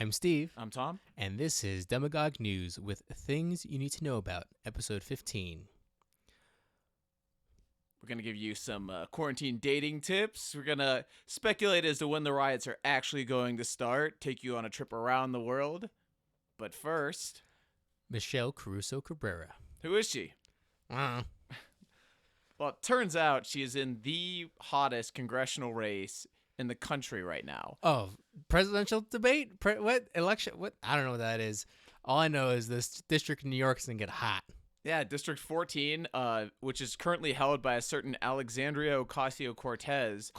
I'm Steve, I'm Tom. and this is Demagogue News with Things You Need to Know About, Episode 15. We're going to give you some quarantine dating tips. We're going to speculate as to when the riots are actually going to start, take you on a trip around the world. But first, Michele Caruso-Cabrera. who is she? Well, it turns out she is in the hottest congressional race in the country right now. Oh, presidential debate? What? Election? What? I don't know what that is. All I know is this district in New York is going to get hot. Yeah, District 14, which is currently held by a certain Alexandria Ocasio-Cortez.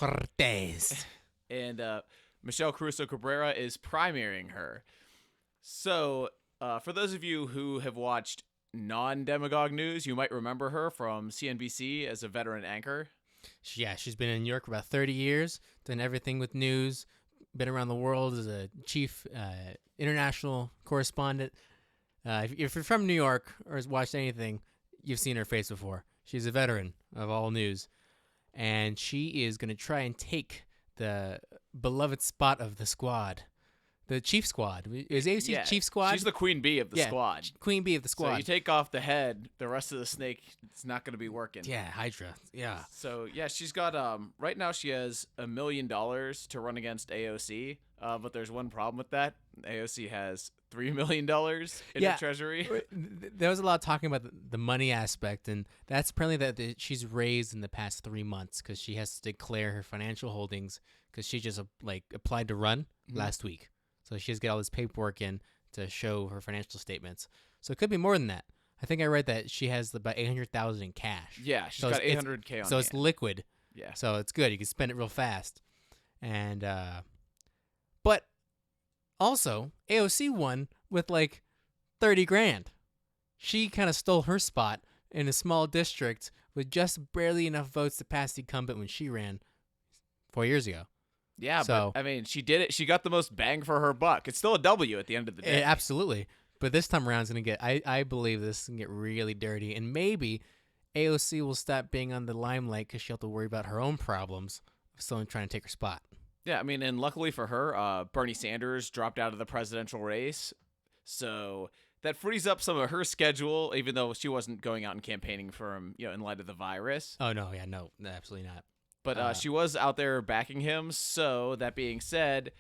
And Michele Caruso-Cabrera is primarying her. So, for those of you who have watched non-demagogue news, you might remember her from CNBC as a veteran anchor. Yeah, she's been in New York for about 30 years, done everything with news, been around the world as a chief international correspondent. If you're from New York or has watched anything, you've seen her face before. She's a veteran of all news, and she is going to try and take the beloved spot of the squad. The chief squad. Is AOC chief squad? She's the queen bee of the squad. Queen bee of the squad. So you take off the head, the rest of the snake, it's not going to be working. Yeah, Hydra. Yeah. So, yeah, she's got, right now she has $1 million to run against AOC, but there's one problem with that. AOC has $3 million in the treasury. There was a lot of talking about the money aspect, and that's apparently that she's raised in the past 3 months because she has to declare her financial holdings because she just applied to run last week. So she has to get all this paperwork in to show her financial statements. So it could be more than that. I think I read that she has about $800,000 in cash. Yeah, she's got $800K on So it's liquid. Yeah. So it's good. You can spend it real fast. And but also AOC won with like 30 grand. She kind of stole her spot in a small district with just barely enough votes to pass the incumbent when she ran 4 years ago. Yeah, but I mean, she did it. She got the most bang for her buck. It's still a W at the end of the day. Absolutely. But this time around, it's going to get, I believe this is going to get really dirty. And maybe AOC will stop being on the limelight because she'll have to worry about her own problems of someone trying to take her spot. Yeah, I mean, and luckily for her, Bernie Sanders dropped out of the presidential race. So that frees up some of her schedule, even though she wasn't going out and campaigning for him, in light of the virus. Oh, no, yeah, no, absolutely not. But she was out there backing him. So that being said,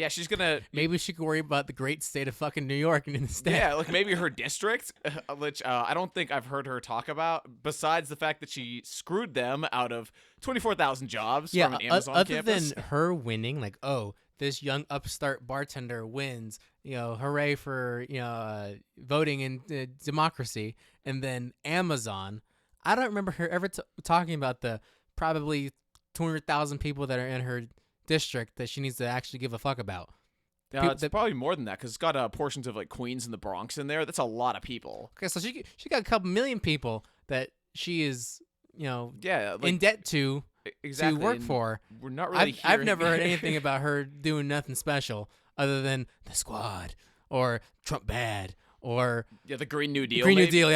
she's going to... Maybe she could worry about the great state of fucking New York instead. Yeah, like maybe her district, which I don't think I've heard her talk about, besides the fact that she screwed them out of 24,000 jobs from an Amazon campus. Other than her winning, like, oh, this young upstart bartender wins, hooray for, voting in democracy, and then Amazon. I don't remember her ever talking about the probably 200,000 people that are in her district that she needs to actually give a fuck about. It's probably more than that because it's got portions of like Queens and the Bronx in there. That's a lot of people. Okay, so she got a couple million people that she is, in debt to work for. We're not really. I've never heard anything about her doing nothing special other than the squad or Trump bad. Or the Green New Deal. Green New Deal.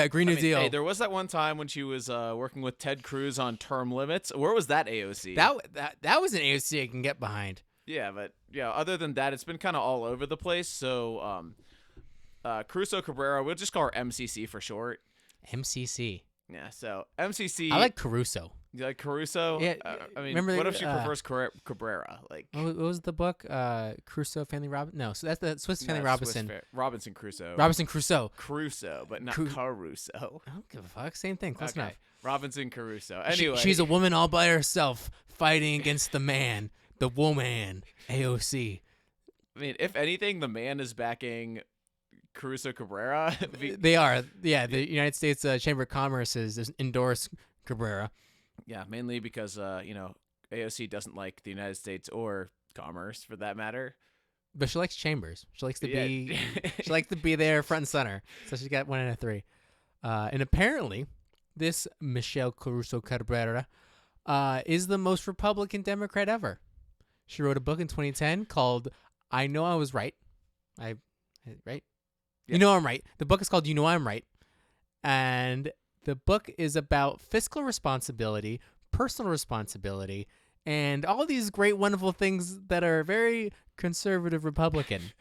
Hey, there was that one time when she was working with Ted Cruz on term limits. Where was that AOC? That was an AOC I can get behind. Yeah, but other than that, it's been kind of all over the place. So, Caruso-Cabrera, we'll just call her MCC for short. MCC. Yeah. So MCC. I like Caruso. You like Caruso? Yeah. Remember, what if she prefers Cabrera? Like, what was the book? Crusoe, Family Robinson. No, so that's the Swiss Family Robinson. Robinson Crusoe. Robinson Crusoe. Crusoe, but not Caruso. I don't give a fuck. Same thing. Close enough. Robinson Crusoe. Anyway, she's a woman all by herself fighting against the man, the woman, AOC. I mean, if anything, the man is backing Caruso-Cabrera. They are. Yeah, the United States Chamber of Commerce has endorsed Cabrera. Yeah, mainly because, AOC doesn't like the United States or commerce, for that matter. But she likes chambers. She likes to be. She likes to be there, front and center. So she's got 1 out of 3. And apparently, this Michele Caruso-Cabrera is the most Republican Democrat ever. She wrote a book in 2010 called "I Know I Was Right." Right? Yeah. You know I'm right. The book is called "You Know I'm Right," and the book is about fiscal responsibility, personal responsibility, and all these great, wonderful things that are very conservative Republican.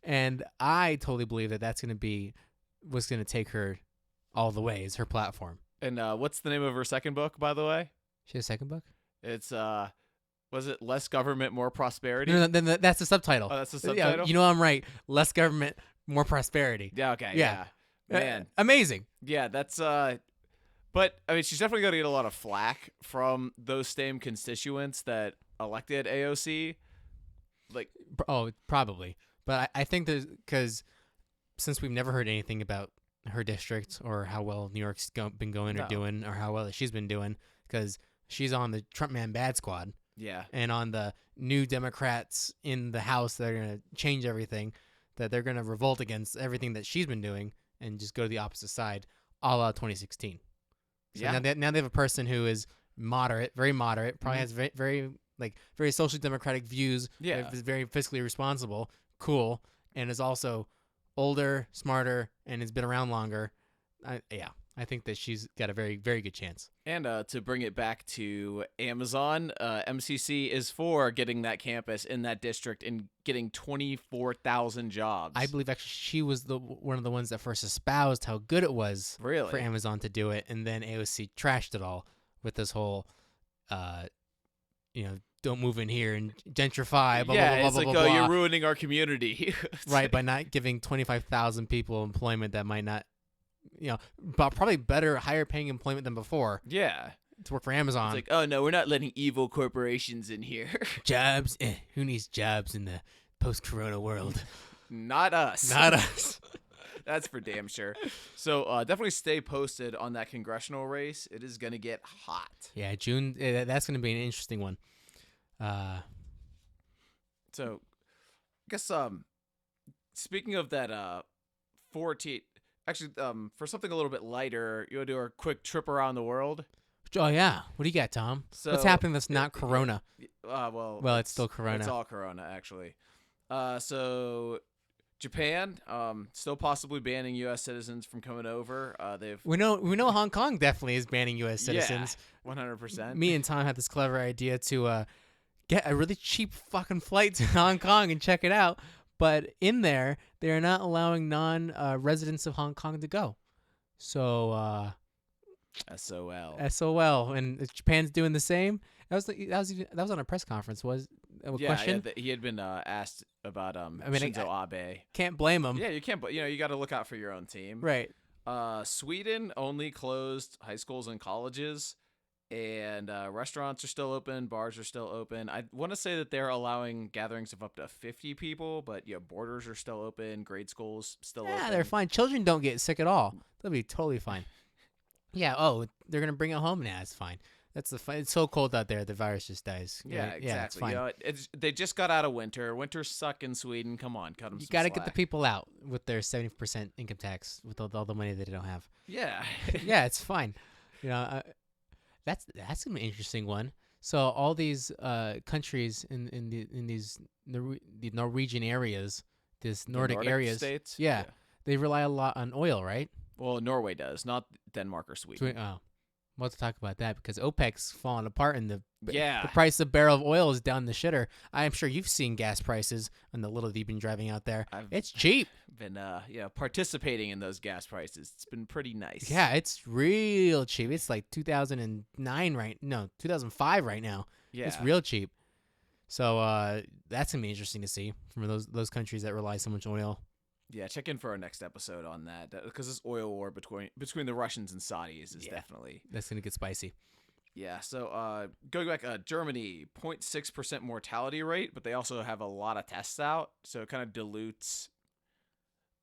And I totally believe that that's going to be what's going to take her all the way is her platform. And what's the name of her second book, by the way? She has a second book? It's was it Less Government, More Prosperity? No, then that's the subtitle. Oh, that's the subtitle? Yeah, I'm right. Less government, more prosperity. Yeah, okay. Yeah. Man. Amazing. Yeah, that's but I mean she's definitely going to get a lot of flack from those same constituents that elected AOC. Like Probably. But I think there's because since we've never heard anything about her district or how well New York's been going or doing or how well she's been doing because she's on the Trump man bad squad. Yeah. And on the new Democrats in the House that are going to change everything, that they're going to revolt against everything that she's been doing and just go to the opposite side, a la 2016. So now they have a person who is moderate, very moderate, probably has very socially democratic views. Yeah. Is very fiscally responsible, cool, and is also older, smarter, and has been around longer. I think that she's got a very, very good chance. And to bring it back to Amazon, MCC is for getting that campus in that district and getting 24,000 jobs. I believe actually she was one of the ones that first espoused how good it was for Amazon to do it, and then AOC trashed it all with this whole, don't move in here and gentrify. Blah, yeah, blah, blah, it's blah, like, blah, blah. you're ruining our community. Right, by not giving 25,000 people employment that might not, but probably better, higher paying employment than before. Yeah. To work for Amazon. It's like, oh no, we're not letting evil corporations in here. Jobs? Who needs jobs in the post-corona world? Not us. Not us. That's for damn sure. So definitely stay posted on that congressional race. It is going to get hot. Yeah, June, that's going to be an interesting one. So I guess speaking of that 14, actually for something a little bit lighter, you want to do our quick trip around the world? Oh, yeah. What do you got, Tom? So, what's happening that's not Corona? Well, it's still Corona. It's all Corona, actually. So Japan, still possibly banning U.S. citizens from coming over. We know Hong Kong definitely is banning U.S. citizens. Yeah, 100%. Me and Tom had this clever idea to get a really cheap fucking flight to Hong Kong and check it out. But in there, they are not allowing non-residents of Hong Kong to go. So SOL, and Japan's doing the same. That was on a press conference. Was a question? Yeah, he had been asked about Shinzo Abe. Can't blame him. Yeah, you can't. But you got to look out for your own team. Right. Sweden only closed high schools and colleges, and restaurants are still open. Bars are still open. I want to say that they're allowing gatherings of up to 50 people, but borders are still open. Grade schools still open. Yeah, they're fine. Children don't get sick at all. They'll be totally fine. Yeah. Oh, they're gonna bring it home now. It's fine. That's the fun. It's so cold out there. The virus just dies. Yeah, exactly. Yeah, it's fine. They just got out of winter. Winters suck in Sweden. Come on, cut them. You got to get the people out with their 70% income tax with all the money that they don't have. Yeah. Yeah, it's fine. That's gonna be an interesting one. So all these countries in these the Norwegian areas, this Nordic areas, states. Yeah, they rely a lot on oil, right? Well, Norway does, not Denmark or Sweden. Oh, we'll have to talk about that because OPEC's falling apart and the Yeah. price of a barrel of oil is down the shitter. I'm sure you've seen gas prices on the little that you've been driving out there. It's cheap. Been participating in those gas prices. It's been pretty nice. Yeah, it's real cheap. It's like 2005 right now. Yeah. It's real cheap. So that's gonna be interesting to see from those countries that rely so much on oil. Yeah, check in for our next episode on that because this oil war between the Russians and Saudis is definitely that's gonna get spicy. Yeah, so going back, Germany 0.6% mortality rate, but they also have a lot of tests out, so it kind of dilutes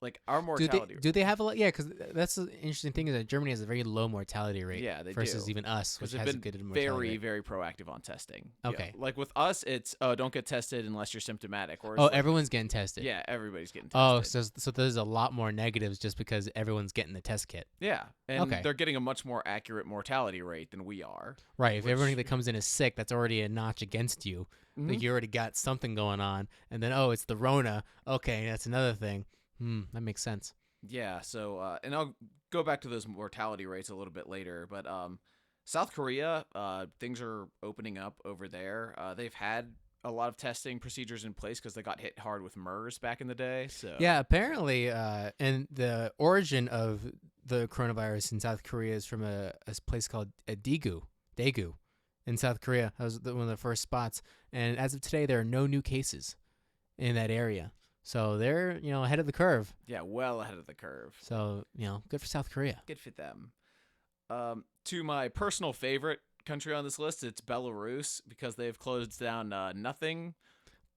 like our mortality. Do they have a lot? Yeah, because that's the interesting thing is that Germany has a very low mortality rate. Yeah, they versus do. even us, which has a good mortality very, rate. very proactive on testing. Okay, like with us, it's don't get tested unless you're symptomatic. Or everyone's getting tested. Yeah, everybody's getting tested. Oh, so there's a lot more negatives just because everyone's getting the test kit. Yeah, and they're getting a much more accurate mortality rate than we are. Right. If everybody that comes in is sick, that's already a notch against you. Mm-hmm. Like you already got something going on, and then it's the Rona. Okay, that's another thing. That makes sense. Yeah, so and I'll go back to those mortality rates a little bit later, but South Korea, things are opening up over there. They've had a lot of testing procedures in place because they got hit hard with MERS back in the day. So Yeah, apparently, and the origin of the coronavirus in South Korea is from a place called Daegu in South Korea. That was one of the first spots. And as of today, there are no new cases in that area. So they're, ahead of the curve. Yeah, well ahead of the curve. So, good for South Korea. Good for them. To my personal favorite country on this list, it's Belarus because they've closed down nothing.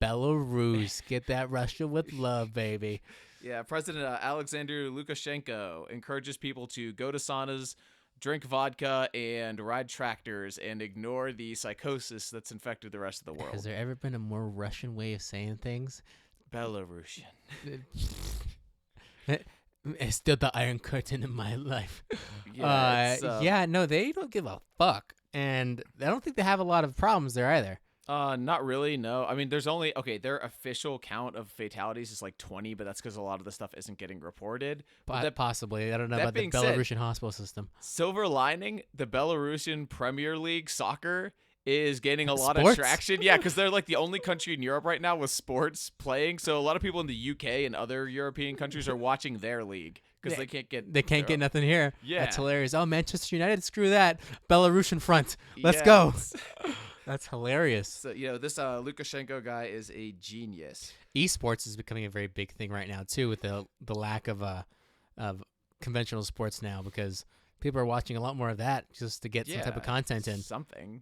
Belarus. Get that Russia with love, baby. Yeah, President Alexander Lukashenko encourages people to go to saunas, drink vodka, and ride tractors and ignore the psychosis that's infected the rest of the world. Has there ever been a more Russian way of saying things? Belarusian. It's still the Iron Curtain in my life. Yeah, no, they don't give a fuck. And I don't think they have a lot of problems there either. Not really, no. I mean, there's only, their official count of fatalities is like 20, but that's because a lot of the stuff isn't getting reported. Possibly. I don't know that about the being said, Belarusian hospital system. Silver lining, the Belarusian Premier League soccer is gaining a lot Sports? of traction. Yeah, because they're like the only country in Europe right now with sports playing. So a lot of people in the UK and other European countries are watching their league because they can't get nothing here. Yeah. That's hilarious. Oh, Manchester United, screw that. Belarusian front. Let's go. That's hilarious. So, this Lukashenko guy is a genius. Esports is becoming a very big thing right now too, with the lack of conventional sports now, because people are watching a lot more of that just to get some type of content in. Something.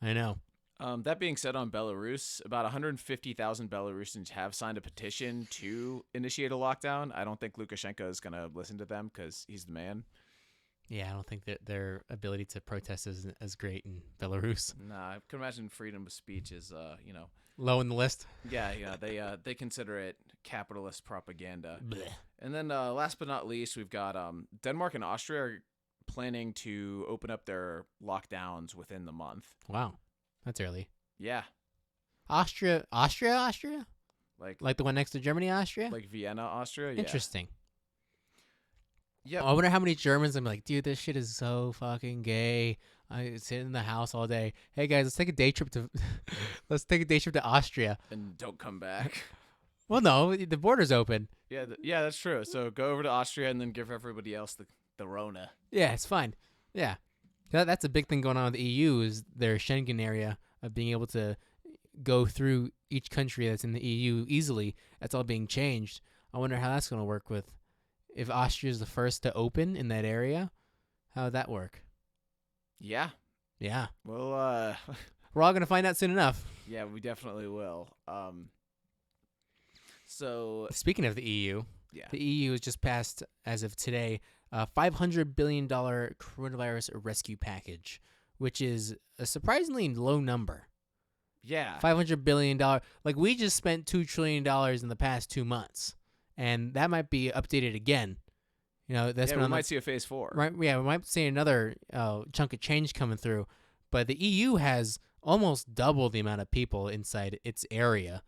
I know. That being said, on Belarus, about 150,000 Belarusians have signed a petition to initiate a lockdown. I don't think Lukashenko is going to listen to them because he's the man. Yeah, I don't think that their ability to protest is as great in Belarus. Nah, I can imagine freedom of speech is, low in the list. Yeah, they consider it capitalist propaganda. Blech. And then last but not least, we've got Denmark and Austria are planning to open up their lockdowns within the month. Wow, that's early. Yeah. Austria? Like the one next to Germany, Austria? Like Vienna, Austria? Yeah. Interesting. Yeah. I wonder how many Germans I'm like, dude, this shit is so fucking gay. I sit in the house all day. Hey guys, let's take a day trip to Austria. And don't come back. Well, no, the border's open. Yeah, that's true. So go over to Austria and then give everybody else the Rona. Yeah, it's fine. Yeah. That's a big thing going on with the EU is their Schengen area of being able to go through each country that's in the EU easily. That's all being changed. I wonder how that's going to work with if Austria is the first to open in that area. How would that work? Yeah. Yeah. Well, we're all going to find out soon enough. Yeah, we definitely will. So speaking of the EU, the EU has just passed, as of today, a $500 billion coronavirus rescue package, which is a surprisingly low number. Yeah. $500 billion. Like, we just spent $2 trillion in the past 2 months, and that might be updated again. We might see a phase 4. Right? Yeah, we might see another chunk of change coming through. But the EU has almost double the amount of people inside its area,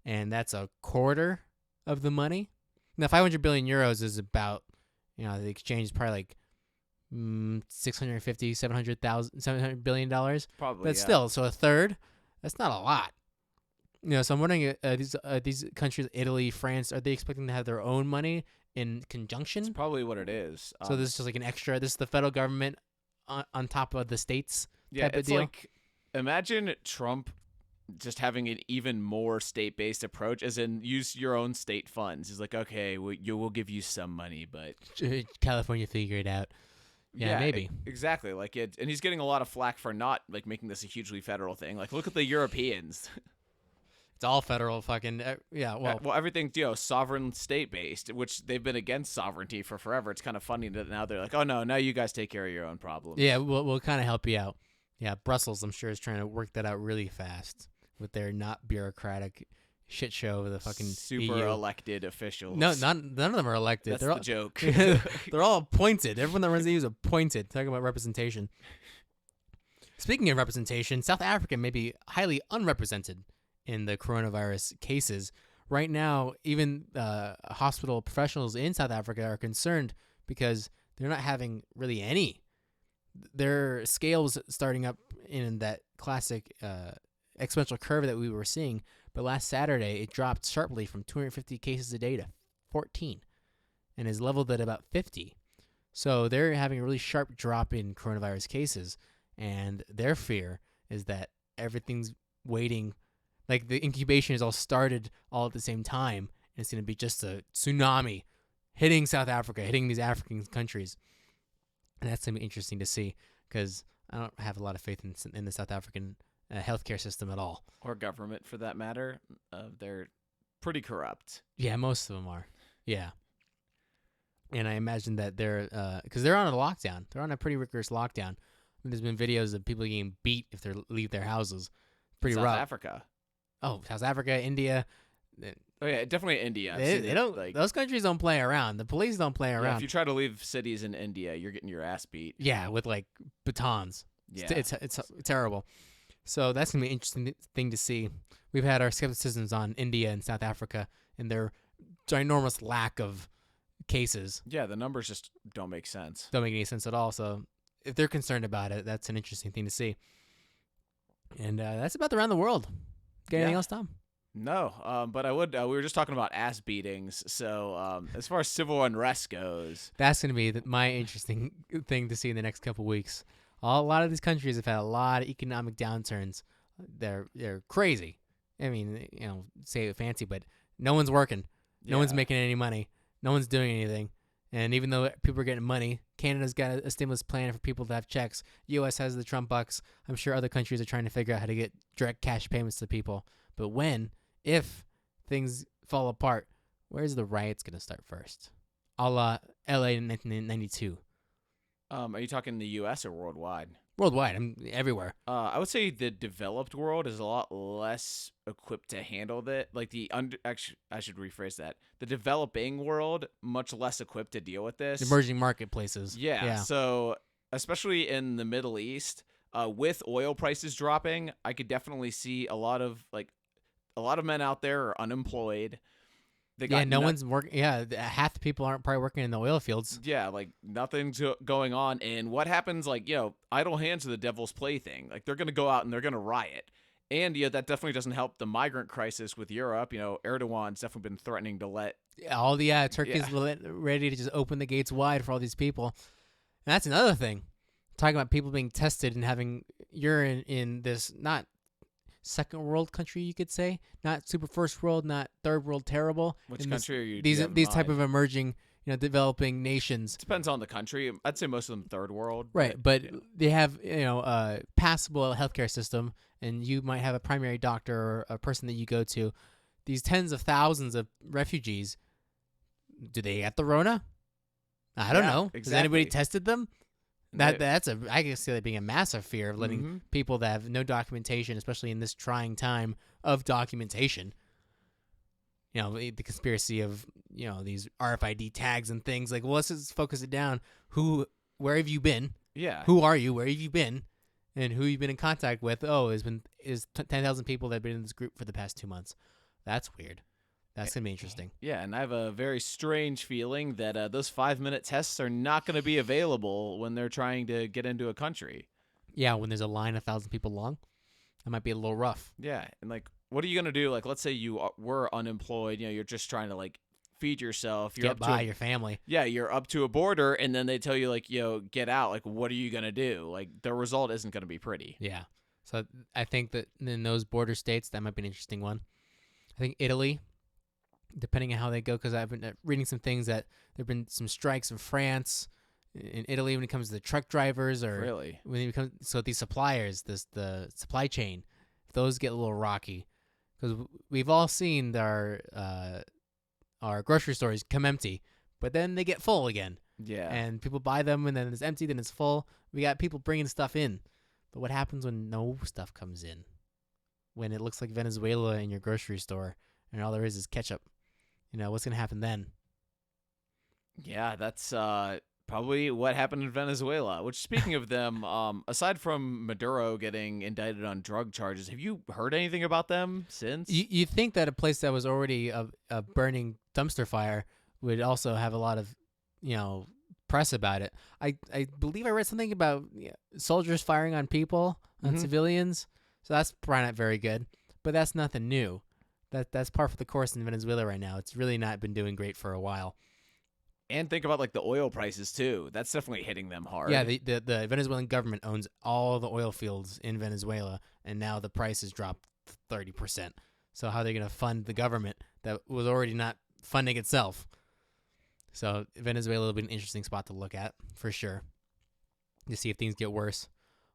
and that's a quarter of the money. Now, 500 billion euros is about, the exchange is probably like $700 billion. Probably, but still, so a third. That's not a lot. So I'm wondering, these countries, Italy, France, are they expecting to have their own money in conjunction? That's probably what it is. So this is just like an extra. This is the federal government on top of the states. Yeah, type of deal? Like, imagine Trump just having an even more state-based approach, as in use your own state funds. He's like, okay, we'll give you some money, but California figure it out. Yeah, maybe. Exactly. Like it, and he's getting a lot of flack for not like making this a hugely federal thing. Like, look at the Europeans. It's all federal fucking well, everything's sovereign state-based, which they've been against sovereignty for forever. It's kind of funny that now they're like, oh no, now you guys take care of your own problems. Yeah, we'll kind of help you out. Yeah, Brussels, I'm sure, is trying to work that out really fast with their not bureaucratic shit show of the fucking super EU. Elected officials. No, none of them are elected. That's they're all, the joke. They're all appointed. Everyone that runs the EU is appointed. Talking about representation. Speaking of representation, South Africa may be highly unrepresented in the coronavirus cases. Right now, even hospital professionals in South Africa are concerned because they're not having really any. Their scales starting up in that classic exponential curve that we were seeing. But last Saturday, it dropped sharply from 250 cases a day to 14 and is leveled at about 50. So they're having a really sharp drop in coronavirus cases. And their fear is that everything's waiting, like the incubation is all started all at the same time. And it's going to be just a tsunami hitting South Africa, hitting these African countries. And that's going to be interesting to see because I don't have a lot of faith in the South African healthcare system at all. Or government, for that matter. They're pretty corrupt. Yeah, most of them are. Yeah. And I imagine that they're, because they're on a lockdown. They're on a pretty rigorous lockdown. And there's been videos of people getting beat if they leave their houses. Pretty rough. South Africa. Oh, South Africa, India. Oh yeah, definitely India. They don't. Like, those countries don't play around. The police don't play around. Yeah, if you try to leave cities in India, you're getting your ass beat. Yeah, with like batons. Yeah, it's terrible. So that's gonna be an interesting thing to see. We've had our skepticisms on India and South Africa and their ginormous lack of cases. Yeah, the numbers just don't make sense. Don't make any sense at all. So if they're concerned about it, that's an interesting thing to see. And that's about around the world. Got anything else, Tom? No, but I would. We were just talking about ass beatings. So as far as civil unrest goes, that's going to be my interesting thing to see in the next couple of weeks. A lot of these countries have had a lot of economic downturns. They're crazy. I mean, say it fancy, but no one's working. No one's making any money. No one's doing anything. And even though people are getting money, Canada's got a stimulus plan for people to have checks. U.S. has the Trump bucks. I'm sure other countries are trying to figure out how to get direct cash payments to people. But if things fall apart, where's the riots going to start first? A la L.A. in 1992. Are you talking the U.S. or worldwide? Worldwide. I'm everywhere. I would say the developed world is a lot less equipped to handle that. Like actually, I should rephrase that. The developing world, much less equipped to deal with this. Emerging marketplaces. Yeah. So especially in the Middle East, with oil prices dropping, I could definitely see a lot of men out there are unemployed. No one's working. Yeah, half the people aren't probably working in the oil fields. Yeah, like nothing's going on. And what happens, like, idle hands are the devil's plaything. Like, they're going to go out and they're going to riot. And, that definitely doesn't help the migrant crisis with Europe. Erdogan's definitely been threatening to let... Turkey's ready to just open the gates wide for all these people. And that's another thing. Talking about people being tested and having urine in this, not second world country, you could say, not super first world, not third world terrible. Which country are you? These type of emerging, developing nations. Depends on the country. I'd say most of them third world. Right, but they have a passable healthcare system, and you might have a primary doctor or a person that you go to. These tens of thousands of refugees, do they get the Rona? I don't know. Exactly. Has anybody tested them? I can see that being a massive fear of letting people that have no documentation, especially in this trying time of documentation. The conspiracy of these RFID tags and things like. Well, let's just focus it down. Where have you been? Yeah. Who are you? Where have you been? And who you've been in contact with? Oh, is 10,000 people that have been in this group for the past 2 months. That's weird. That's going to be interesting. Yeah, and I have a very strange feeling that those 5-minute tests are not going to be available when they're trying to get into a country. Yeah, when there's a line 1,000 people long, that might be a little rough. Yeah, and what are you going to do? Like, let's say you were unemployed, you're just trying to, feed yourself. Get by your family. Yeah, you're up to a border, and then they tell you, get out. Like, what are you going to do? The result isn't going to be pretty. Yeah, so I think that in those border states, that might be an interesting one. I think Italy, depending on how they go, because I've been reading some things that there have been some strikes in France, in Italy when it comes to the truck drivers, or really when it becomes these suppliers, the supply chain, those get a little rocky, because we've all seen our grocery stores come empty, but then they get full again. Yeah, and people buy them, and then it's empty, then it's full. We got people bringing stuff in, but what happens when no stuff comes in? When it looks like Venezuela in your grocery store, and all there is ketchup. What's going to happen then? Yeah, that's probably what happened in Venezuela. Which, speaking of them, aside from Maduro getting indicted on drug charges, have you heard anything about them since? You think that a place that was already a burning dumpster fire would also have a lot of, press about it. I believe I read something about soldiers firing on people, on civilians. So that's probably not very good. But that's nothing new. That's par for the course in Venezuela right now. It's really not been doing great for a while. And think about like the oil prices too. That's definitely hitting them hard. Yeah, the Venezuelan government owns all the oil fields in Venezuela, and now the price has dropped 30%. So how are they going to fund the government that was already not funding itself? So Venezuela will be an interesting spot to look at for sure. To see if things get worse.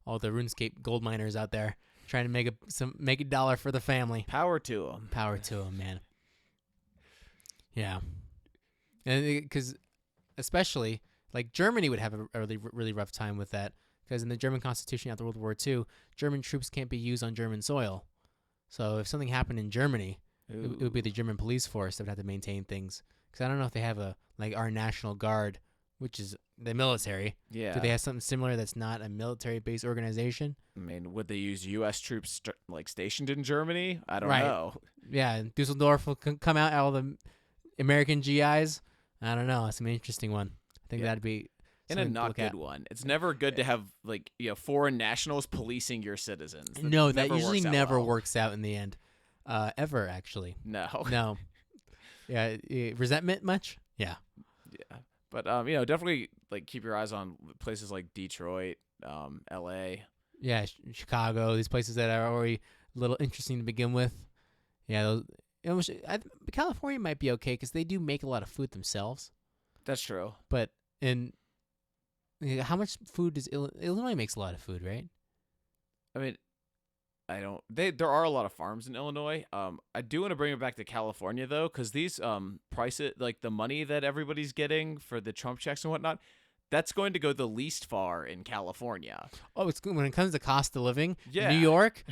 All the RuneScape gold miners out there trying to make a dollar for the family. Power to them. Power to them, man. Yeah. And because especially like Germany would have a really, really rough time with that, because in the German Constitution after World War II, German troops can't be used on German soil. So if something happened in Germany, it would be the German police force that would have to maintain things. Because I don't know if they have our National Guard, which is the military. Yeah. Do they have something similar that's not a military-based organization? I mean, would they use U.S. troops stationed in Germany? I don't Right. know. Yeah, and Dusseldorf will come out, all the American GIs. I don't know. It's an interesting one. I think that'd be and a not good one. It's never good to have foreign nationals policing your citizens. That usually never works out in the end, ever actually. No. Yeah, resentment much? Yeah. Yeah, but definitely keep your eyes on places like Detroit, L.A. Yeah, Chicago. These places that are already a little interesting to begin with. Yeah, California might be okay because they do make a lot of food themselves. That's true. But how much food does Illinois makes a lot of food, right? I mean, there are a lot of farms in Illinois. I do want to bring it back to California though, because these prices, like the money that everybody's getting for the Trump checks and whatnot, that's going to go the least far in California. Oh, it's when it comes to cost of living. Yeah. New York,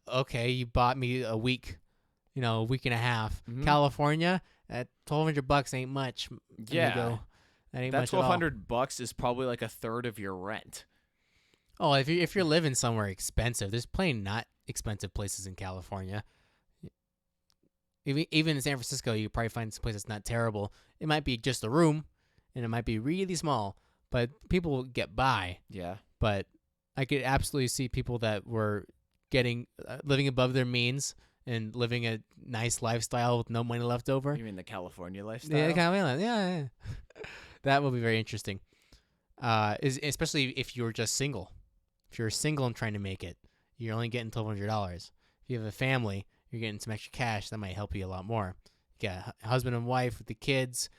okay, you bought me a week, a week and a half. Mhm. California, at $1,200 ain't much. Yeah. That ain't That much at all. $1,200 is probably like a third of your rent. Oh, if you're living somewhere expensive, there's plenty not expensive places in California. Even in San Francisco, you probably find some place that's not terrible. It might be just a room, and it might be really small, but people will get by. Yeah. But I could absolutely see people that were living above their means and living a nice lifestyle with no money left over. You mean the California lifestyle? Yeah. That will be very interesting. Especially if you're just single. If you're single and trying to make it, you're only getting $1,200. If you have a family, you're getting some extra cash. That might help you a lot more. You got a husband and wife with the kids,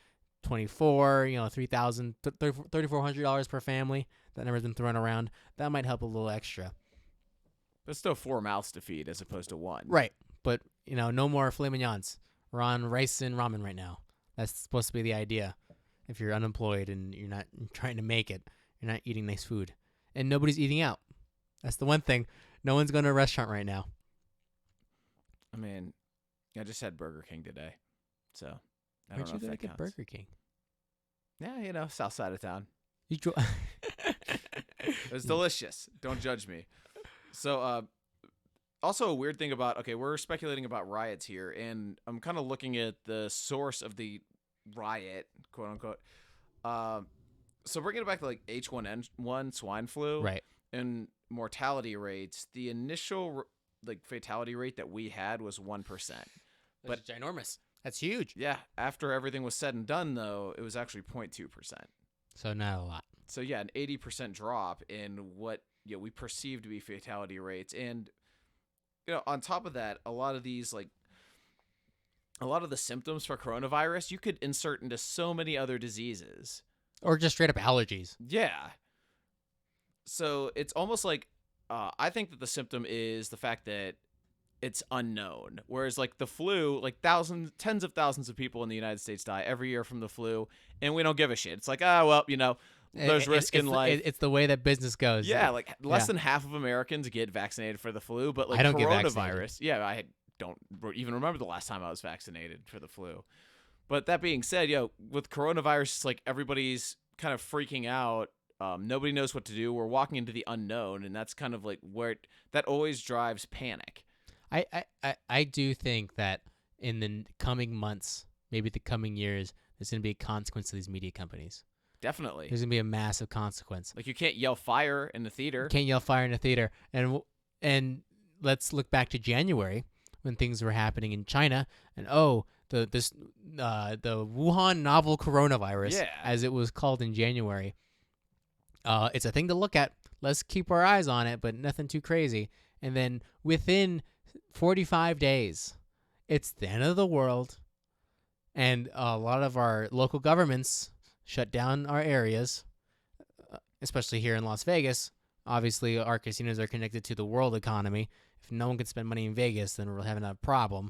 24, $3,000, $3,400 per family. That number's been thrown around. That might help a little extra. But still 4 mouths to feed as opposed to 1. Right. But, no more filet mignons. We're on rice and ramen right now. That's supposed to be the idea. If you're unemployed and you're not trying to make it, you're not eating nice food. And nobody's eating out. That's the one thing. No one's going to a restaurant right now. I mean, I just had Burger King today. So, I Where'd don't know you if that get counts. Burger King? Yeah, south side of town. You It was delicious. Don't judge me. So, also a weird thing about, we're speculating about riots here, and I'm kind of looking at the source of the riot, quote unquote. So bringing it back to H1N1 swine flu, right. and mortality rates, the initial fatality rate that we had was 1%. But ginormous. That's huge. Yeah, after everything was said and done, though, it was actually 0.2%. So not a lot. So yeah, an 80% drop in what we perceive to be fatality rates, and on top of that, a lot of these a lot of the symptoms for coronavirus you could insert into so many other diseases, or just straight up allergies. Yeah. So it's almost like I think that the symptom is the fact that it's unknown. Whereas the flu, tens of thousands of people in the United States die every year from the flu, and we don't give a shit. It's there's risk in life. It's the way that business goes. Yeah, less than half of Americans get vaccinated for the flu, but I don't get coronavirus. vaccinated. Yeah, I don't even remember the last time I was vaccinated for the flu. But that being said, with coronavirus, it's everybody's kind of freaking out. Nobody knows what to do. We're walking into the unknown, and that's kind of where that always drives panic. I do think that in the coming months, maybe the coming years, there's going to be a consequence to these media companies. Definitely. There's going to be a massive consequence. You can't yell fire in the theater. Can't yell fire in the theater. And let's look back to January when things were happening in China, and the Wuhan novel coronavirus, Yeah. as it was called in January. It's a thing to look at. Let's keep our eyes on it, but nothing too crazy. And then within 45 days, it's the end of the world, and a lot of our local governments shut down our areas, especially here in Las Vegas. Obviously, our casinos are connected to the world economy. If no one can spend money in Vegas, then we're having a problem.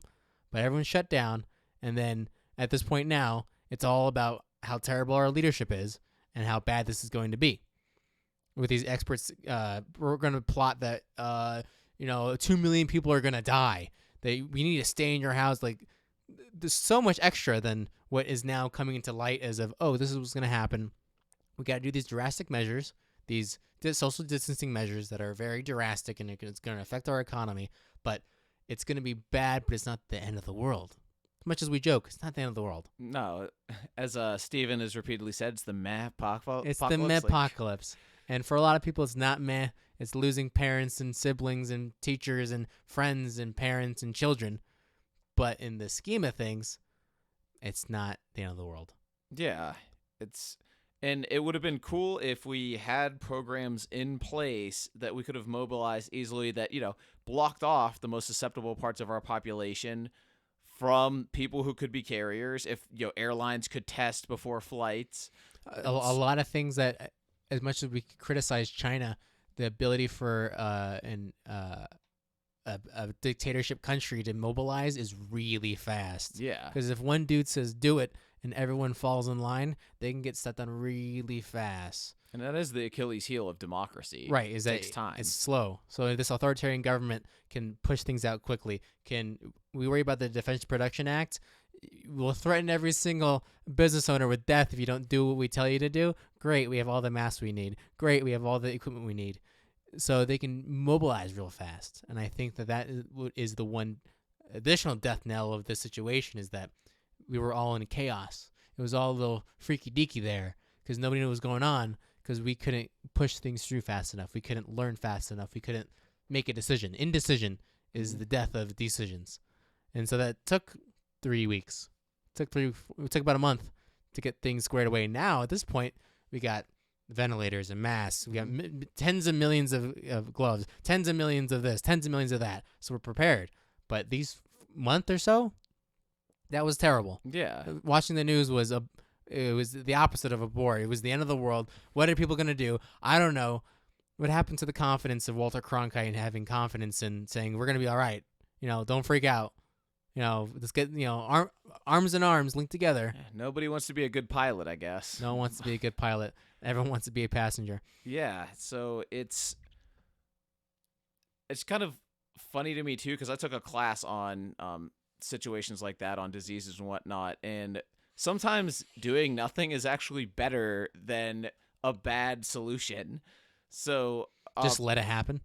But everyone's shut down, and then at this point now, it's all about how terrible our leadership is and how bad this is going to be. With these experts, we're going to plot that 2 million people are going to die. We need to stay in your house. Like, there's so much extra than what is now coming into light as of, this is what's going to happen. We got to do these drastic measures, these social distancing measures that are very drastic, and it's going to affect our economy. But it's going to be bad, but it's not the end of the world. As much as we joke, it's not the end of the world. No, as Steven has repeatedly said, it's the meh-apocalypse. It's the meh-apocalypse. And for a lot of people, it's not meh. It's losing parents and siblings and teachers and friends and parents and children. But in the scheme of things, it's not the end of the world. Yeah, and it would have been cool if we had programs in place that we could have mobilized easily that, blocked off the most susceptible parts of our population from people who could be carriers. If, airlines could test before flights. A lot of things that, as much as we criticize China, the ability for a dictatorship country to mobilize is really fast. Yeah. Because if one dude says do it and everyone falls in line, they can get stuff done really fast. And that is the Achilles heel of democracy. Right. It takes time. It's slow. So this authoritarian government can push things out quickly. We worry about the Defense Production Act? We'll threaten every single business owner with death if you don't do what we tell you to do. Great, we have all the masks we need. Great, we have all the equipment we need. So they can mobilize real fast. And I think that is the one additional death knell of this situation, is that we were all in chaos. It was all a little freaky-deaky there because nobody knew what was going on, because we couldn't push things through fast enough. We couldn't learn fast enough. We couldn't make a decision. Indecision is the death of decisions. And so that took 3 weeks. It took about a month to get things squared away. Now, at this point, we got ventilators and masks. We got tens of millions of gloves, tens of millions of this, tens of millions of that. So we're prepared. But these month or so, that was terrible. Yeah. Watching the news was the opposite of a bore. It was the end of the world. What are people going to do? I don't know. What happened to the confidence of Walter Cronkite and having confidence and saying, we're going to be all right. Don't freak out. Let's get, arms and arms linked together. Nobody wants to be a good pilot, I guess. No one wants to be a good pilot. Everyone wants to be a passenger. Yeah, so it's kind of funny to me, too, because I took a class on situations like that, on diseases and whatnot, and sometimes doing nothing is actually better than a bad solution. So just let it happen.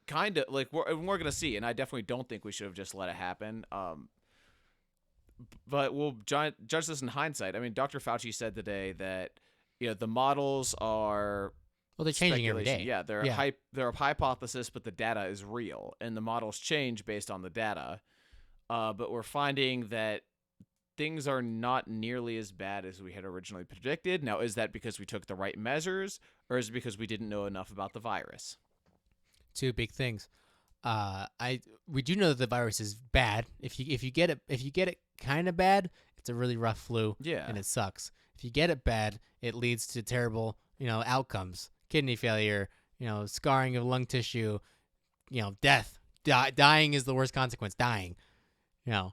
Kind of, like, we're going to see, and I definitely don't think we should have just let it happen. But we'll judge this in hindsight. I mean, Dr. Fauci said today that, the models are... Well, they're changing every day. Yeah, they're a hypothesis, but the data is real, and the models change based on the data. But we're finding that things are not nearly as bad as we had originally predicted. Now, is that because we took the right measures, or is it because we didn't know enough about the virus? Two big things. We do know that the virus is bad. If you get it kind of bad, it's a really rough flu. Yeah. And it sucks. If you get it bad, it leads to terrible, outcomes. Kidney failure, scarring of lung tissue, death. Dying is the worst consequence. Dying. Yeah,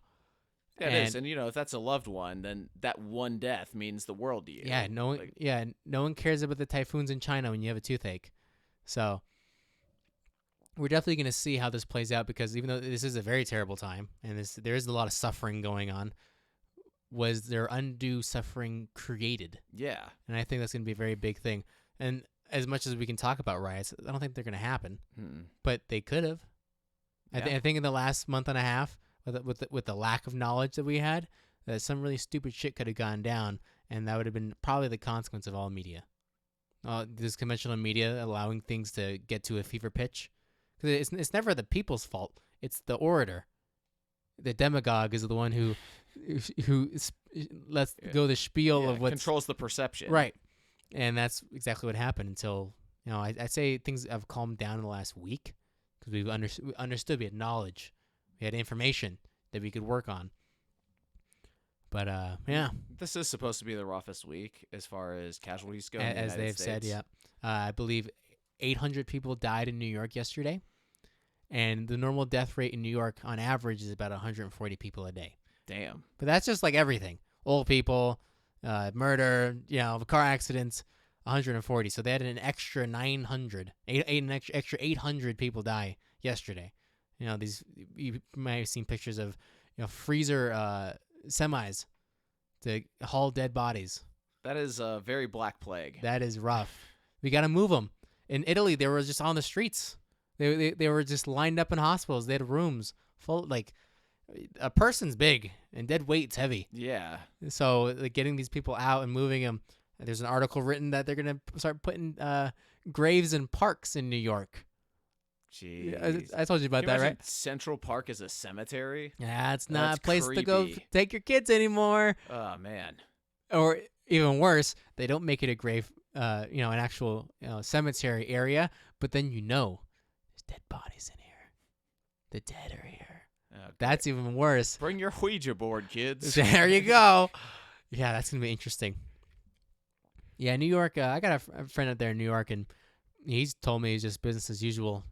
it is. And if that's a loved one, then that one death means the world to you. Yeah, no one cares about the typhoons in China when you have a toothache. So we're definitely going to see how this plays out, because even though this is a very terrible time and there is a lot of suffering going on, was there undue suffering created? Yeah. And I think that's going to be a very big thing. And as much as we can talk about riots, I don't think they're going to happen. But they could have. Yeah. I think in the last month and a half, with the lack of knowledge that we had, that some really stupid shit could have gone down, and that would have been probably the consequence of all media. This conventional media allowing things to get to a fever pitch. because it's never the people's fault. It's the orator. The demagogue is the one who lets go the spiel of what controls the perception. Right, and that's exactly what happened until I'd say things have calmed down in the last week because we understood, we had knowledge, we had information that we could work on. But yeah, this is supposed to be the roughest week as far as casualties go. As they've said, yeah. I believe 800 people died in New York yesterday, and the normal death rate in New York on average is about 140 people a day. Damn. But that's just like everything: old people, murder, car accidents. 140. So they had an extra 900, an extra 800 people die yesterday. These, you might have seen pictures of freezer semis to haul dead bodies. That is a very black plague. That is rough. We got to move them. In Italy, they were just on the streets. They were just lined up in hospitals. They had rooms full, like a person's big and dead weight's heavy. Yeah. So like, getting these people out and moving them. There's an article written that they're going to start putting graves in parks in New York. Jeez. I told you about that, right? Central Park is a cemetery? Yeah, it's not That's a place creepy. to go take your kids anymore. Oh, man. Or even worse, they don't make it a grave, an actual cemetery area, but then there's dead bodies in here. The dead are here. Okay. That's even worse. Bring your Ouija board, kids. There you go. Yeah, that's going to be interesting. Yeah, New York, I got a friend out there in New York, and he's told me it's just business as usual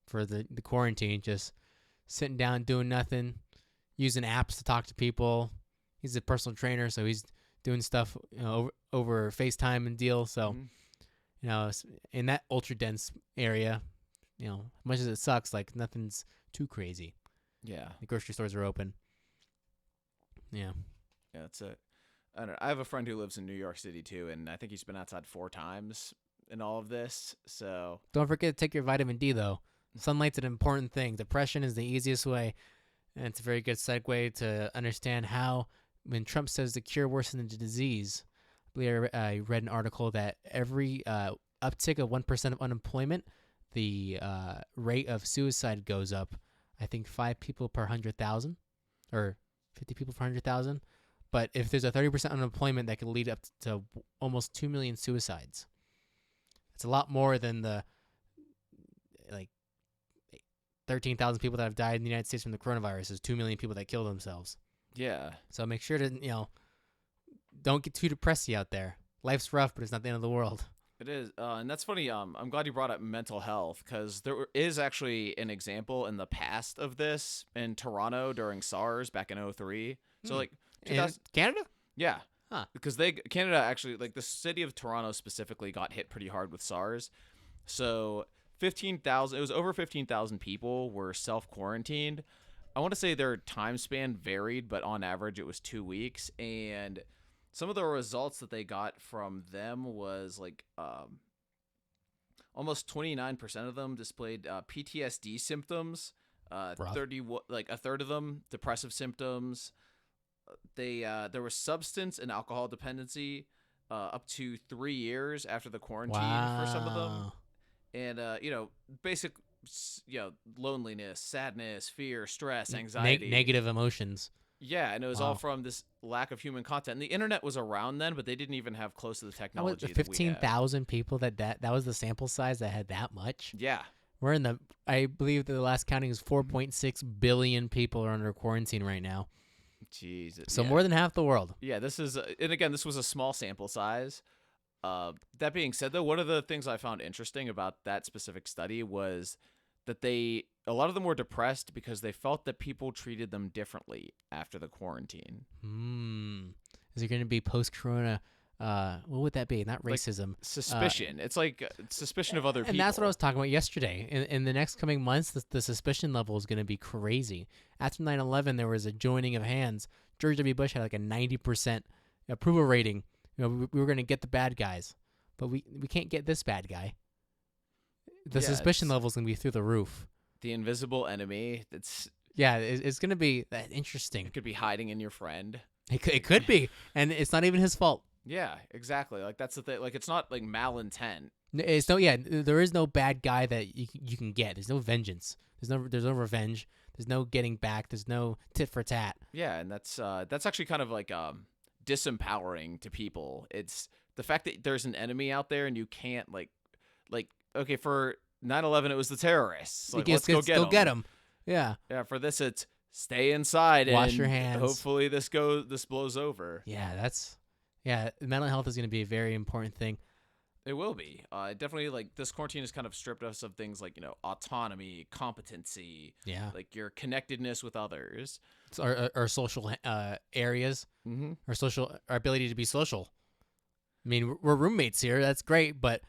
for the quarantine, just sitting down, doing nothing, using apps to talk to people. He's a personal trainer, so he's doing stuff over FaceTime and deal. So, in that ultra-dense area, much as it sucks, like nothing's too crazy. Yeah. The grocery stores are open. Yeah. Yeah, that's it. I don't know. I have a friend who lives in New York City too, and I think he's been outside 4 times in all of this. So don't forget to take your vitamin D though. Sunlight's an important thing. Depression is the easiest way, and it's a very good segue to understand how when Trump says the cure worsens the disease. I believe I read an article that every uptick of 1% of unemployment, the rate of suicide goes up. I think 5 people per 100,000, or 50 people per 100,000. But if there's a 30% unemployment, that could lead up to almost 2 million suicides. It's a lot more than the 13,000 people that have died in the United States from the coronavirus. There's 2 million people that kill themselves. Yeah. So make sure to don't get too depressy out there. Life's rough, but it's not the end of the world. It is, and that's funny. I'm glad you brought up mental health because there is actually an example in the past of this in Toronto during SARS back in 2003. So like. In Canada? Yeah. Huh. Because Canada actually, like the city of Toronto specifically got hit pretty hard with SARS. So 15,000, it was over 15,000 people were self-quarantined. I want to say their time span varied, but on average it was 2 weeks. And some of the results that they got from them was like almost 29% of them displayed PTSD symptoms. 30, like a third of them depressive symptoms. There was substance and alcohol dependency up to 3 years after the quarantine for some of them. And, basic, loneliness, sadness, fear, stress, anxiety. Negative emotions. Yeah, and it was all from this lack of human content. And the internet was around then, but they didn't even have close to the technology. 15,000 people that was the sample size that had that much? Yeah. We're I believe the last counting is 4.6 billion people are under quarantine right now. Jesus. So more than half the world. Yeah, this is, and again, this was a small sample size. That being said, though, one of the things I found interesting about that specific study was that a lot of them were depressed because they felt that people treated them differently after the quarantine. Is there going to be post-corona? What would that be? Not racism. Like suspicion. It's like suspicion of other people. And that's what I was talking about yesterday. In the next coming months, the suspicion level is going to be crazy. After 9/11, there was a joining of hands. George W. Bush had like a 90% approval rating. We were going to get the bad guys, but we can't get this bad guy. The suspicion level is going to be through the roof. The invisible enemy. It's going to be that interesting. It could be hiding in your friend. It could be, and it's not even his fault. Yeah, exactly. Like that's the thing. Like it's not like malintent. It's no, yeah. There is no bad guy that you can get. There's no vengeance. There's no revenge. There's no getting back. There's no tit for tat. Yeah, and that's actually kind of like disempowering to people. It's the fact that there's an enemy out there and you can't like okay, for 9/11 it was the terrorists. Like let's go get them. Yeah. Yeah, for this it's stay inside Wash and your hands. hopefully this blows over. Yeah, mental health is going to be a very important thing. It will be. Definitely, like, this quarantine has kind of stripped us of things like, autonomy, competency, like your connectedness with others. It's our social areas, our ability to be social. I mean, we're roommates here. That's great, but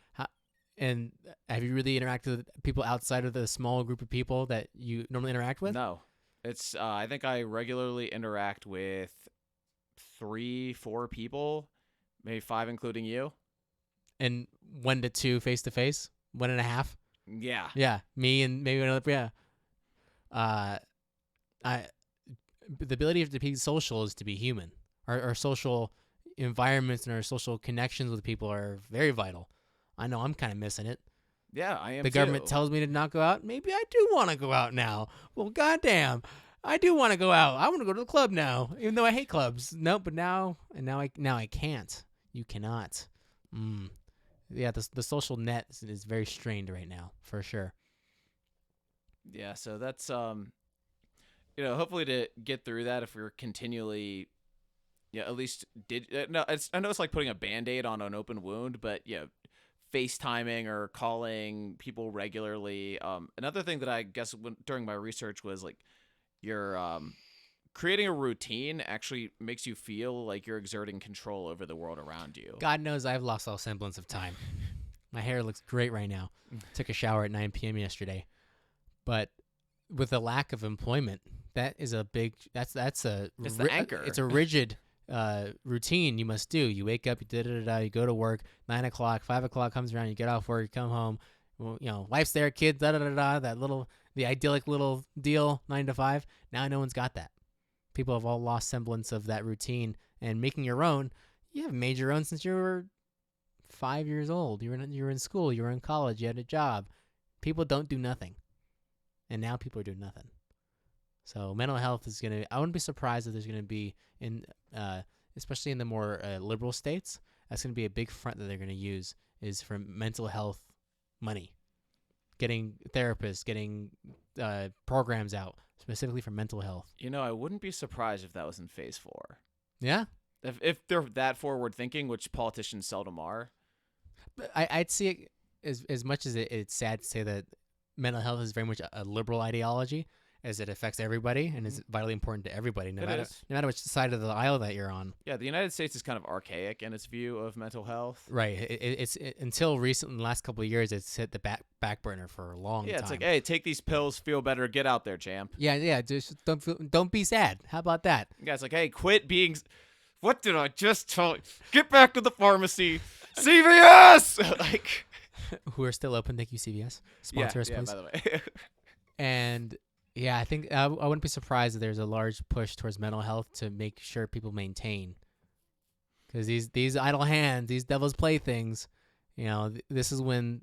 and have you really interacted with people outside of the small group of people that you normally interact with? No. It's I think I regularly interact with 3-4 people, maybe 5 including you. And 1 to 2 face to face, 1.5. Yeah. Yeah, me and maybe another. Yeah. The ability to be social is to be human. Our social environments and our social connections with people are very vital. I know I'm kind of missing it. Yeah, I am. The government tells me to not go out. Maybe I do want to go out now. Well, goddamn, I do want to go out. I want to go to the club now, even though I hate clubs. No, but now I can't. You cannot. Yeah, the social net is very strained right now, for sure. Yeah, so that's hopefully to get through that, if we're continually, at least I know it's like putting a Band-Aid on an open wound, but FaceTiming or calling people regularly. Another thing that I guess during my research was like you're creating a routine actually makes you feel like you're exerting control over the world around you. God knows I've lost all semblance of time. My hair looks great right now. Took a shower at 9 p.m. yesterday. But with the lack of employment, that is a big it's the anchor. It's a rigid routine you must do. You wake up, you go to work, 9 o'clock, 5 o'clock comes around, you get off work, you come home, wife's there, kids, the idyllic little deal, 9 to 5. Now no one's got that. People have all lost semblance of that routine, and making your own. You haven't made your own since you were 5 years old. You were in school, you were in college, you had a job. People don't do nothing, and now people are doing nothing. So mental health is gonna. I wouldn't be surprised if there's gonna be especially in the more liberal states. That's gonna be a big front that they're gonna use is for mental health money, getting therapists, getting programs out specifically for mental health. I wouldn't be surprised if that was in phase 4. Yeah. If they're that forward thinking, which politicians seldom are. But I'd see it as much as it's sad to say that mental health is very much a liberal ideology, as it affects everybody and is vitally important to everybody, no matter which side of the aisle that you're on. Yeah, the United States is kind of archaic in its view of mental health. Right. It's until recently, in the last couple of years, it's hit the back burner for a long time. Yeah, it's like, hey, take these pills, feel better, get out there, champ. Yeah. Just don't be sad. How about that? Yeah, it's like, hey, quit being. What did I just tell you? Get back to the pharmacy, CVS. Like, who are still open? Thank you, CVS. Sponsor us, please. By the way. And. Yeah, I think I wouldn't be surprised if there's a large push towards mental health to make sure people maintain. Because these idle hands, these devil's playthings, this is when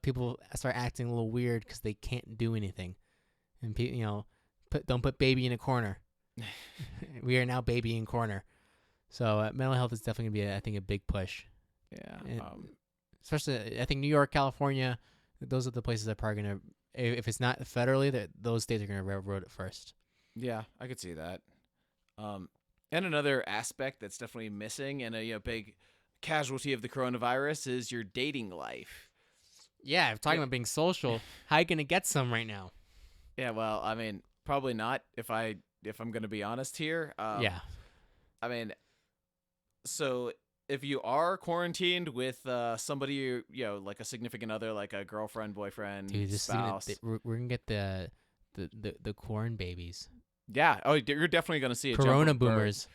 people start acting a little weird because they can't do anything. And, don't put baby in a corner. We are now baby in corner. So mental health is definitely going to be, I think, a big push. Yeah. And especially, I think New York, California, those are the places that are probably going to, if it's not federally, those states are going to railroad it first. Yeah, I could see that. And another aspect that's definitely missing and a big casualty of the coronavirus is your dating life. Yeah, talking about being social, how are you going to get some right now? Yeah, well, I mean, probably not if I'm going to be honest here. Yeah. I mean, so if you are quarantined with somebody, like a significant other, like a girlfriend, boyfriend, spouse, we're gonna get the corn babies. Yeah. Oh, you're definitely gonna see a Corona boomers.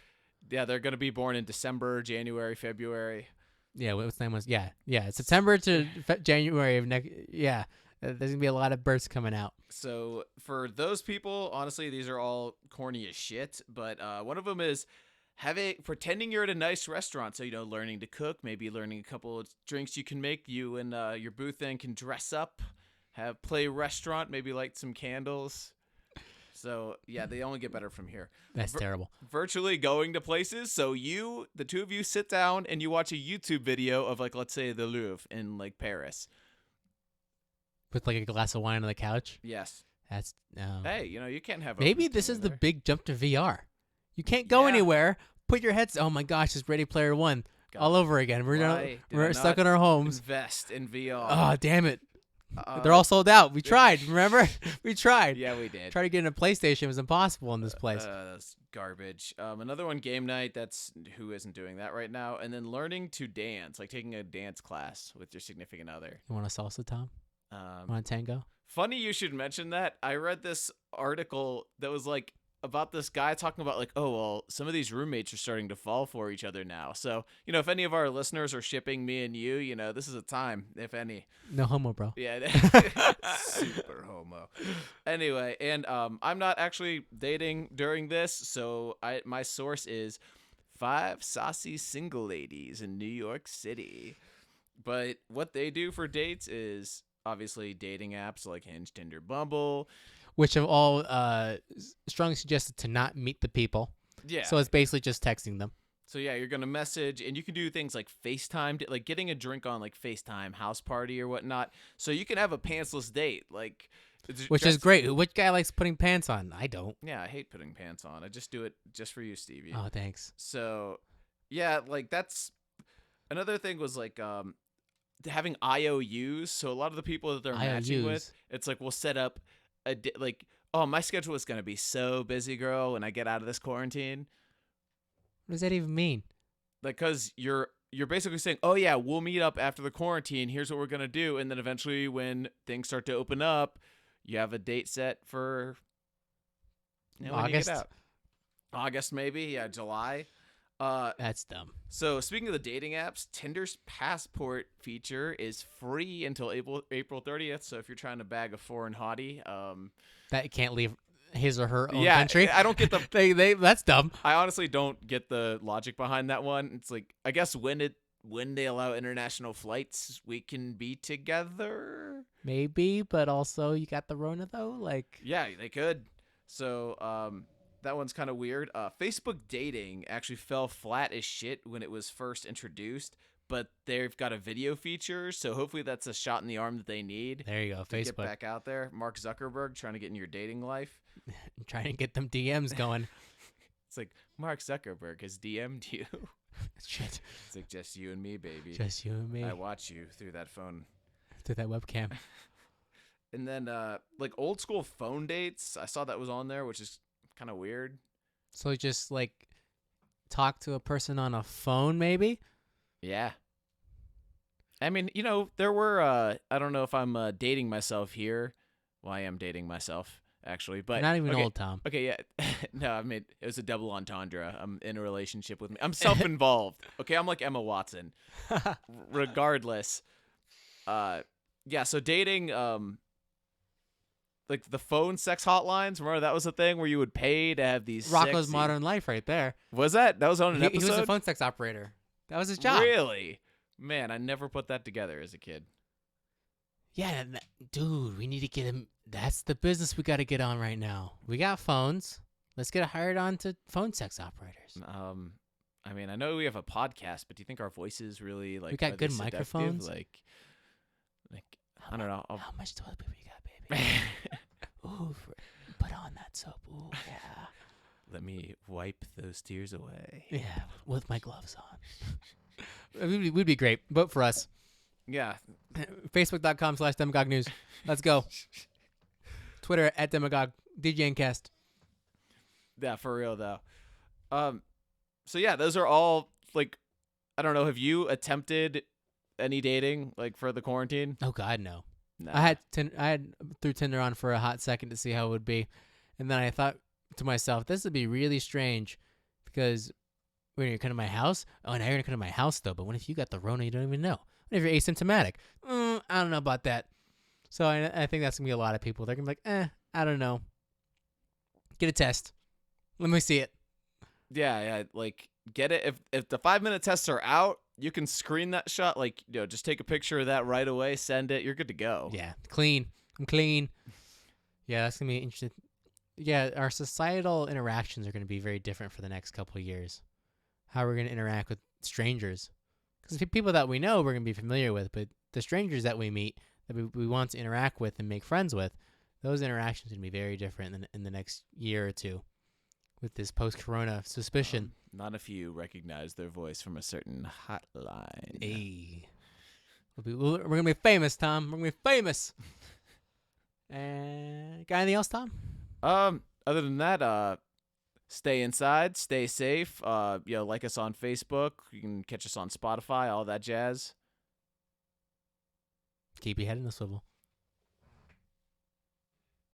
Yeah, they're gonna be born in December, January, February. Yeah. What's the name was? Yeah. September to January of next. Yeah. There's gonna be a lot of births coming out. So for those people, honestly, these are all corny as shit. But one of them is, pretending you're at a nice restaurant. So, learning to cook, maybe learning a couple of drinks you can make. You and your booth then can dress up, play restaurant, maybe light some candles. So, yeah, they only get better from here. That's terrible. Virtually going to places. So the two of you sit down and you watch a YouTube video of, like, let's say the Louvre in, like, Paris. With like a glass of wine on the couch? Yes. That's no. Hey, you can't have. Maybe this is the big jump to VR. You can't go anywhere. Put your heads. Oh my gosh, it's Ready Player One all over again. We're stuck in our homes. Invest in VR. Oh damn it! They're all sold out. We tried. Remember? We tried. Yeah, we did. Try to get in a PlayStation. It was impossible in this place. That's garbage. Another one, game night. That's who isn't doing that right now. And then learning to dance, like taking a dance class with your significant other. You want a salsa, Tom? Want a tango? Funny you should mention that. I read this article that was like about this guy talking about like, oh, well, some of these roommates are starting to fall for each other now. So, if any of our listeners are shipping me and you, this is a time, if any. No homo, bro. Yeah. Super homo. Anyway, and I'm not actually dating during this. So my source is 5 saucy single ladies in New York City. But what they do for dates is obviously dating apps like Hinge, Tinder, Bumble. Which have all strongly suggested to not meet the people. Yeah. So it's basically just texting them. So yeah, you're going to message, and you can do things like FaceTime, like getting a drink on like FaceTime, house party or whatnot. So you can have a pantsless date. Which is great. Which guy likes putting pants on? I don't. Yeah, I hate putting pants on. I just do it just for you, Stevie. Oh, thanks. So yeah, like that's another thing was like having IOUs. So a lot of the people that they're matching with, it's like we'll set up oh, my schedule is going to be so busy, girl, when I get out of this quarantine. What does that even mean? Like, because you're basically saying, oh, yeah, we'll meet up after the quarantine. Here's what we're going to do. And then eventually when things start to open up, you have a date set for August. August, maybe. Yeah, July. That's dumb. So speaking of the dating apps, Tinder's passport feature is free until April 30th. So if you're trying to bag a foreign hottie, that can't leave his or her own country. I don't get the that's dumb. I honestly don't get the logic behind that one. It's like, I guess when they allow international flights, we can be together. Maybe, but also you got the Rona though. Like, yeah, they could. So that one's kind of weird. Facebook dating actually fell flat as shit when it was first introduced, but they've got a video feature, so hopefully that's a shot in the arm that they need. There you go, Facebook. Get back out there. Mark Zuckerberg trying to get in your dating life. Trying to get them DMs going. It's like, Mark Zuckerberg has DM'd you. Shit. It's like, just you and me, baby. Just you and me. I watch you through that phone. Through that webcam. And then, like, old school phone dates. I saw that was on there, which is kind of weird. So just like talk to a person on a phone, maybe? Yeah. I mean, there were I don't know if I'm dating myself here. Well, I am dating myself actually, but not even old, Tom. Okay, yeah. No, I mean, it was a double entendre. I'm in a relationship with me. I'm self-involved. Okay, I'm like Emma Watson. Regardless. Yeah, so dating like the phone sex hotlines. Remember that was a thing where you would pay to have these Rocco's Modern Life right there. Was that was on an episode? He was a phone sex operator. That was his job. Really? Man, I never put that together as a kid. Yeah, dude, we need to get him. That's the business we got to get on right now. We got phones. Let's get hired on to phone sex operators. I mean, I know we have a podcast, but do you think our voices really like? We got good microphones. Like, I don't know. How much toilet paper you got, baby? Ooh, put on that soap. Ooh, yeah. Let me wipe those tears away. Yeah, with my gloves on. We'd be great. Vote for us. Yeah. Facebook.com/Demagog News. Let's go. Twitter @Demagog. DJNcast. Yeah, for real though. So yeah, those are all like, I don't know. Have you attempted any dating like for the quarantine? Oh God, no. Nah. I had threw Tinder on for a hot second to see how it would be, and then I thought to myself, this would be really strange because when you're coming to my house, now you're gonna come to my house though. But what if you got the Rona? You don't even know. What if you're asymptomatic? I don't know about that. So I think that's gonna be a lot of people. They're gonna be like, I don't know. Get a test. Let me see it. Yeah, like get it. If the 5-minute tests are out, you can screen that shot. Like, just take a picture of that right away, send it. You're good to go. Yeah, clean. I'm clean. Yeah, that's gonna be interesting. Yeah, our societal interactions are gonna be very different for the next couple of years. How we're gonna interact with strangers, because people that we know we're gonna be familiar with, but the strangers that we meet that we want to interact with and make friends with, those interactions are gonna be very different in the next year or two. With this post-corona suspicion. Not if you recognize their voice from a certain hotline. Hey. We're going to be famous, Tom. We're going to be famous. And got anything else, Tom? Other than that, stay inside, stay safe. Like us on Facebook. You can catch us on Spotify, all that jazz. Keep your head in the swivel.